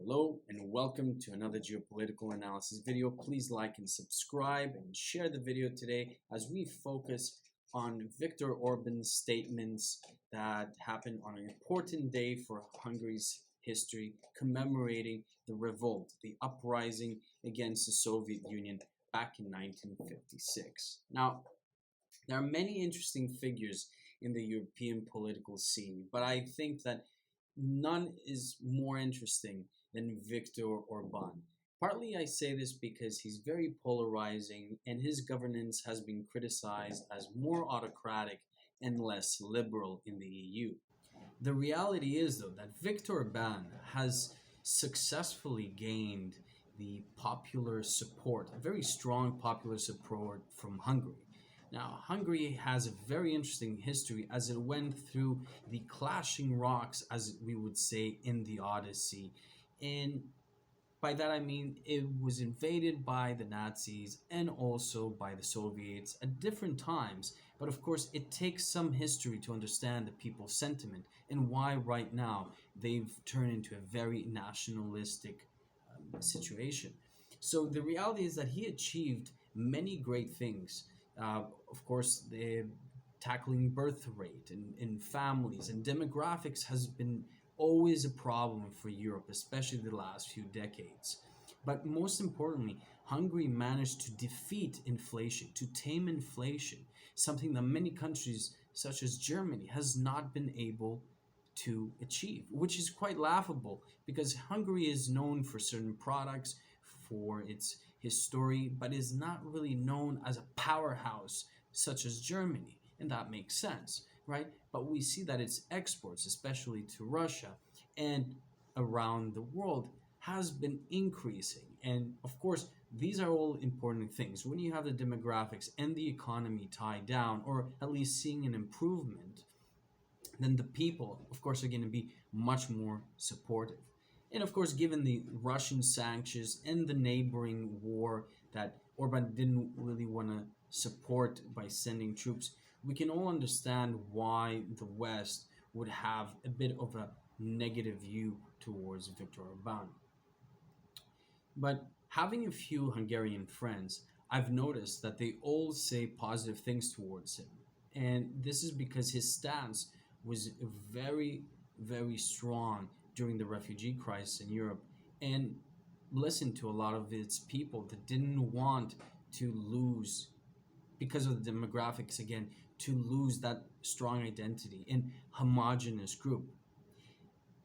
Hello and welcome to another geopolitical analysis video. Please like and subscribe and share the video today as we focus on Viktor Orban's statements that happened on an important day for Hungary's history, commemorating the revolt, the uprising against the Soviet Union back in 1956. Now, there are many interesting figures in the European political scene, but I think that none is more interesting than Viktor Orban. Partly I say this because he's very polarizing and his governance has been criticized as more autocratic and less liberal in the EU. The reality is, though, that Viktor Orban has successfully gained the popular support, a very strong popular support from Hungary. Now, Hungary has a very interesting history as it went through the clashing rocks, as we would say, in the Odyssey. And by that I mean it was invaded by the Nazis and also by the Soviets at different times. But of course, it takes some history to understand the people's sentiment and why right now they've turned into a very nationalistic situation. So the reality is that he achieved many great things. Of course, the tackling birth rate in families and demographics has been always a problem for Europe, especially the last few decades. But most importantly, Hungary managed to defeat inflation, to tame inflation, something that many countries such as Germany has not been able to achieve, which is quite laughable because Hungary is known for certain products, for its history, but is not really known as a powerhouse such as Germany, and that makes sense, right? But we see that its exports, especially to Russia and around the world, has been increasing. And of course, these are all important things. When you have the demographics and the economy tied down, or at least seeing an improvement, then the people, of course, are going to be much more supportive. And of course, given the Russian sanctions and the neighboring war that Orban didn't really want to support by sending troops, we can all understand why the West would have a bit of a negative view towards Viktor Orban. But having a few Hungarian friends, I've noticed that they all say positive things towards him. And this is because his stance was very, very strong during the refugee crisis in Europe and listened to a lot of its people that didn't want to lose, because of the demographics again, to lose that strong identity and homogenous group.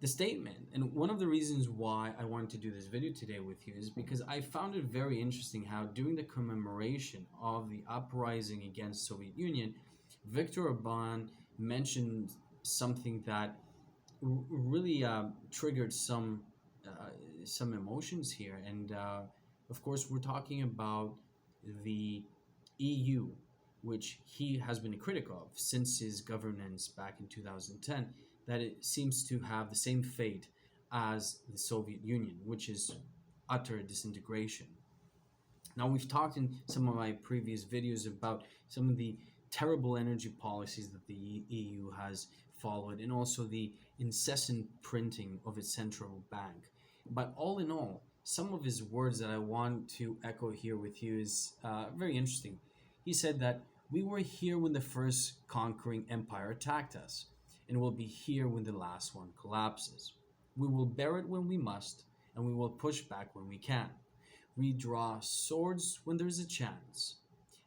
The statement, and one of the reasons why I wanted to do this video today with you is because I found it very interesting how during the commemoration of the uprising against Soviet Union, Viktor Orban mentioned something that really triggered some emotions here. And of course, we're talking about the EU, which he has been a critic of since his governance back in 2010, that it seems to have the same fate as the Soviet Union, which is utter disintegration. Now, we've talked in some of my previous videos about some of the terrible energy policies that the EU has followed and also the incessant printing of its central bank. But all in all, some of his words that I want to echo here with you is very interesting. He said that we were here when the first conquering empire attacked us, and we'll be here when the last one collapses. We will bear it when we must, and we will push back when we can. We draw swords when there's a chance,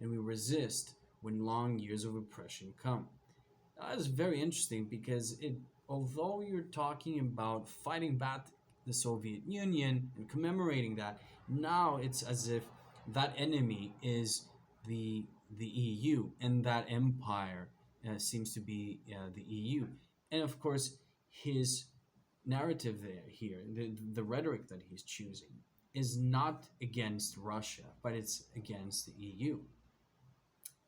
and we resist when long years of oppression come. That is very interesting because although you're talking about fighting back the Soviet Union and commemorating that, now it's as if that enemy is the EU, and that empire seems to be the EU. And of course, his narrative here, the rhetoric that he's choosing, is not against Russia, but it's against the EU.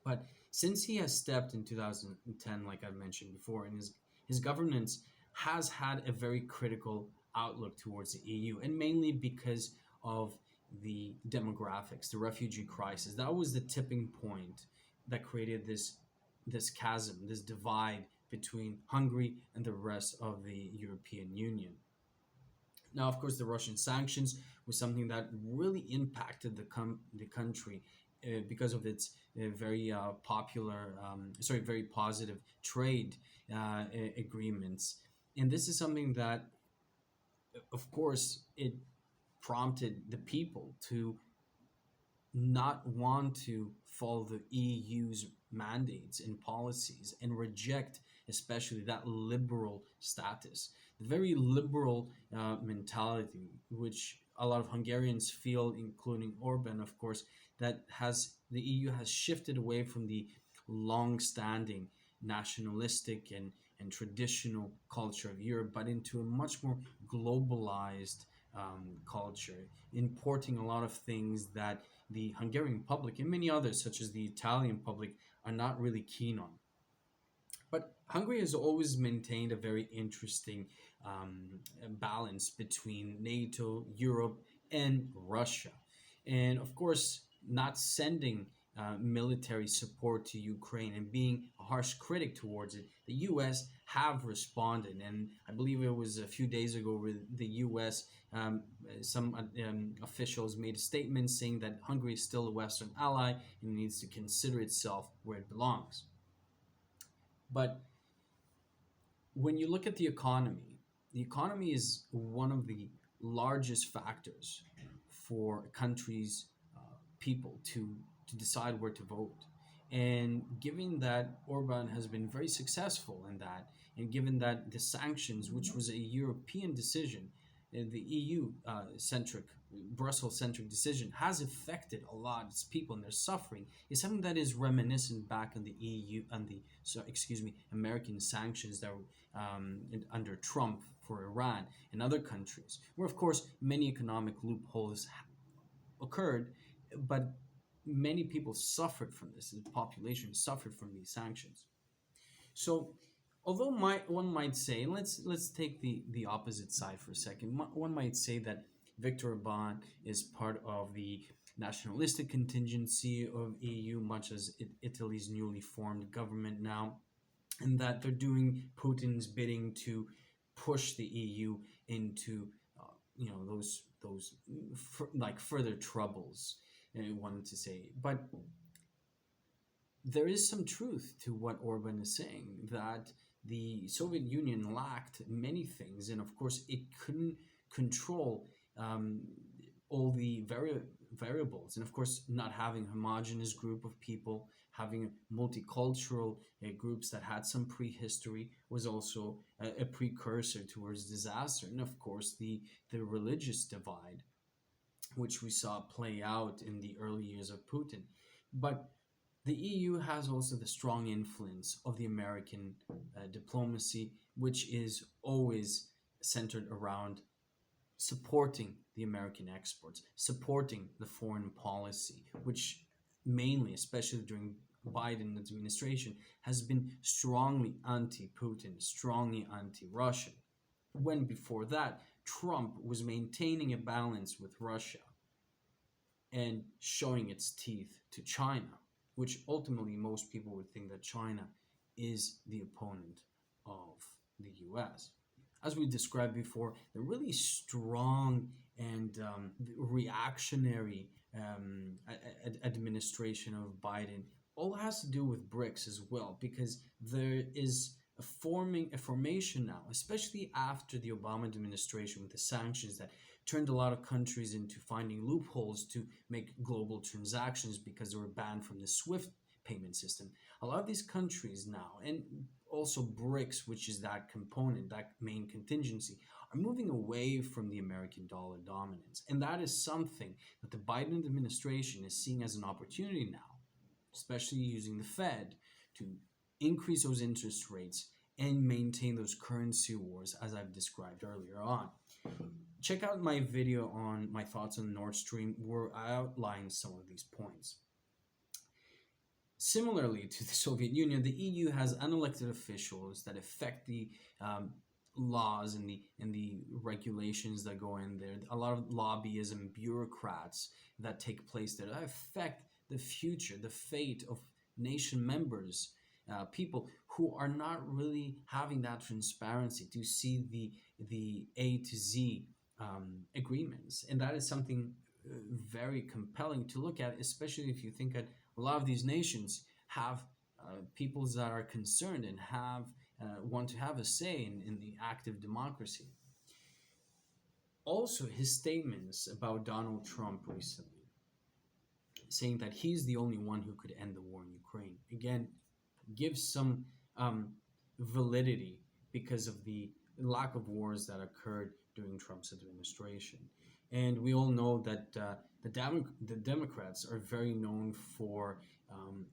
But since he has stepped in 2010, like I mentioned before, and his governance has had a very critical outlook towards the EU, and mainly because of the demographics, the refugee crisis. That was the tipping point that created this chasm, this divide between Hungary and the rest of the European Union. Now, of course, the Russian sanctions was something that really impacted the country because of its very very positive trade agreements. And this is something that, of course, it prompted the people to not want to follow the EU's mandates and policies and reject, especially that liberal status, the very liberal mentality, which a lot of Hungarians feel, including Orban, of course, that has the EU has shifted away from the long-standing nationalistic and traditional culture of Europe, but into a much more globalized culture, importing a lot of things that the Hungarian public and many others, such as the Italian public, are not really keen on. But Hungary has always maintained a very interesting balance between NATO, Europe, and Russia. And of course, not sending military support to Ukraine and being a harsh critic towards it, the US have responded. And I believe it was a few days ago where the US, some officials made a statement saying that Hungary is still a Western ally and needs to consider itself where it belongs. But when you look at the economy is one of the largest factors for a country's people to decide where to vote. And given that Orban has been very successful in that, and given that the sanctions, which was a European decision, the EU centric, Brussels centric decision, has affected a lot of its people and their suffering, is something that is reminiscent back on the EU and American sanctions that were under Trump for Iran and other countries, where of course many economic loopholes occurred, but many people suffered from this. The population suffered from these sanctions. So, although one might say, let's take the opposite side for a second. One might say that Viktor Orban is part of the nationalistic contingency of EU, much as Italy's newly formed government now, and that they're doing Putin's bidding to push the EU into those further troubles. I wanted to say, but there is some truth to what Orban is saying, that the Soviet Union lacked many things, and of course it couldn't control all the variables, and of course not having a homogenous group of people, having multicultural groups that had some prehistory was also a precursor towards disaster, and of course the religious divide, which we saw play out in the early years of Putin. But the EU has also the strong influence of the American diplomacy, which is always centered around supporting the American exports, supporting the foreign policy, which mainly, especially during Biden administration, has been strongly anti-Putin, strongly anti-Russian. When before that, Trump was maintaining a balance with Russia and showing its teeth to China, which ultimately most people would think that China is the opponent of the US. As we described before, the really strong and reactionary administration of Biden all has to do with BRICS as well, because there is a formation now, especially after the Obama administration with the sanctions that turned a lot of countries into finding loopholes to make global transactions because they were banned from the SWIFT payment system. A lot of these countries now, and also BRICS, which is that component, that main contingency, are moving away from the American dollar dominance. And that is something that the Biden administration is seeing as an opportunity now, especially using the Fed to increase those interest rates and maintain those currency wars, as I've described earlier on. Check out my video on my thoughts on Nord Stream, where I outline some of these points. Similarly to the Soviet Union, the EU has unelected officials that affect the laws and the regulations that go in there. A lot of lobbyism, bureaucrats that take place there that affect the future, the fate of nation members, people who are not really having that transparency to see the A to Z agreements. And that is something very compelling to look at, especially if you think that a lot of these nations have peoples that are concerned and have want to have a say in the active democracy. Also, his statements about Donald Trump recently, saying that he's the only one who could end the war in Ukraine, again, gives some validity because of the lack of wars that occurred during Trump's administration. And we all know that the Democrats are very known for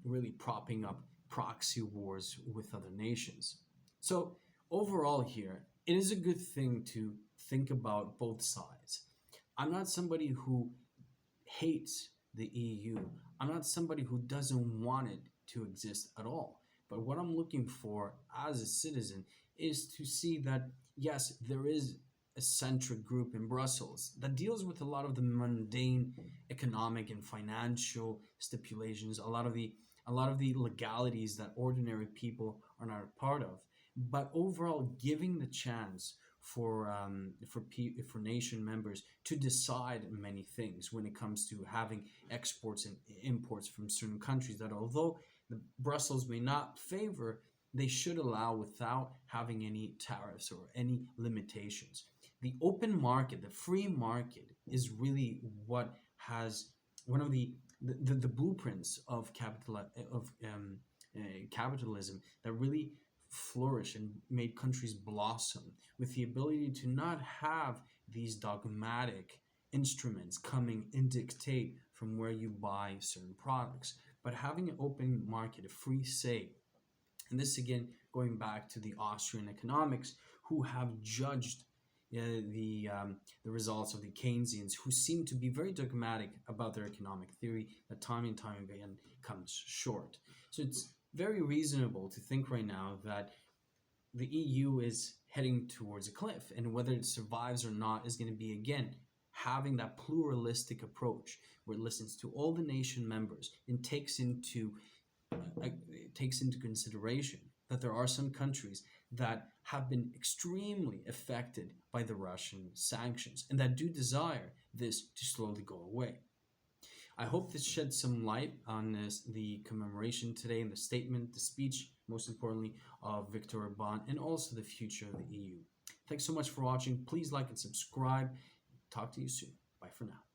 really propping up proxy wars with other nations. So overall here, it is a good thing to think about both sides. I'm not somebody who hates the EU. I'm not somebody who doesn't want it to exist at all. But what I'm looking for as a citizen is to see that, yes, there is a centric group in Brussels that deals with a lot of the mundane economic and financial stipulations, a lot of the legalities that ordinary people are not a part of. But overall, giving the chance for nation members to decide many things when it comes to having exports and imports from certain countries that, although the Brussels may not favor, they should allow without having any tariffs or any limitations. The open market, the free market, is really what has one of the blueprints of capitalism that really flourished and made countries blossom, with the ability to not have these dogmatic instruments coming and dictate from where you buy certain products, but having an open market, a free say. And this again going back to the Austrian economics, who have judged the results of the Keynesians, who seem to be very dogmatic about their economic theory that time and time again comes short. So it's very reasonable to think right now that the EU is heading towards a cliff, and whether it survives or not is going to be, again, having that pluralistic approach where it listens to all the nation members and takes into consideration that there are some countries that have been extremely affected by the Russian sanctions and that do desire this to slowly go away. I hope this sheds some light on the commemoration today and the statement, the speech, most importantly, of Viktor Orban, and also the future of the EU. Thanks so much for watching. Please like and subscribe. Talk to you soon. Bye for now.